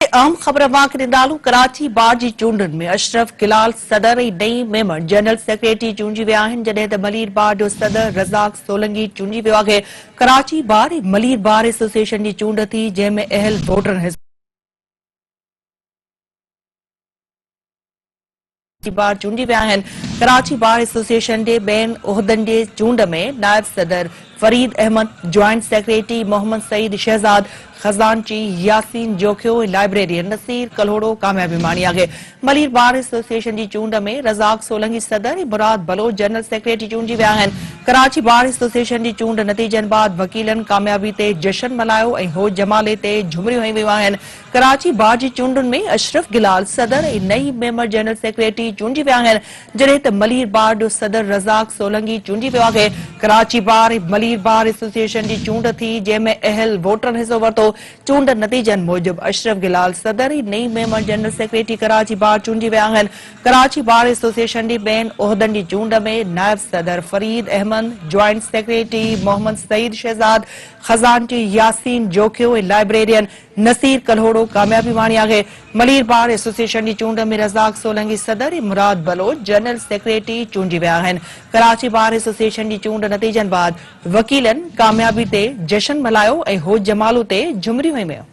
अहम ख़बर वाक़िदालू कराची बार जी चूंडुनि में अशरफ गिलाल सदर ऐं नई मेंबर जनरल सेक्रेटरी चूंडिजी विया आहिनि, जॾहिं त मलीर बार जो सदर रज़ाक सोलंकी चूंडिजी वियो आहे। कराची बार ऐं मलीर बार एसोसिएशन जी चूंड थी, जंहिं में अहल वोटरनि बार चूंडी विया आहिनि। कराची बार एसोसिएशन जे ॿियनि उहिदनि जे चूंड में नायब सदर फरीद अहमद, ज्वाइंट सेक्रेटरी मोहम्मद सईद शहजाद, खजानची यासीन जोखियो ऐं लाइब्रेरियन नसीर कल्होड़ो कामयाबी माणी आहे। मलीर बार एसोसिएशन जी चूंड में रज़ाक सोलंकी सदर ऐं मुराद बलोच जनरल सेक्रेटरी चूंडिजी विया आहिनि। कराची बार एसोसिएशन जी चूंड नतीजनि बाद वकीलनि कामयाबी ते जश्न मल्हायो ऐं हो जमाले ते झुमरियूं हई वियूं आहिनि। कराची बार जी चूंडुनि में अशरफ गिलाल सदर ऐं नई मेंबर जनरल सेक्रेटरी चूंडिजी विया आहिनि, जॾहिं त मलीर बार जो सदर रज़ाक सोलंकी चूंडिजी वियो आहे। कराची बार ऐं मलीर बार एसोसिएशन जी चूंड थी, जंहिं में अहल वोटरनि हिसो वरितो। चूंड नतीजनि मूजिब अशरफ गिलाल सदर ऐं नई मेंबर जनरल सेक्रेटरी कराची बार चूंडिजी विया आहिनि। कराची बार एसोसिएशन जी ॿियनि उहिदनि जी चूंड में नायब सदर फरीद अहमद, ज्वाइंट सेक्रेटरी मोहम्मद सईद शहजाद, खजानची यासीन जोखियो ऐं लाइब्रेरियन नसीर कल्होड़ो कामयाबी माणी आहे। मलीर बार एसोसिएशन जी चूंड में रज़ाक सोलंकी सदर ऐं मुराद बलोच जनरल सेक्रेटरी चूंडिजी विया आहिनि। कराची बार एसोसिएशन जी चूंड नतीजनि बाद वकीलनि कामयाबी ते जश्न मल्हायो ऐं हो जमालो ते झुमरियूं हयूं।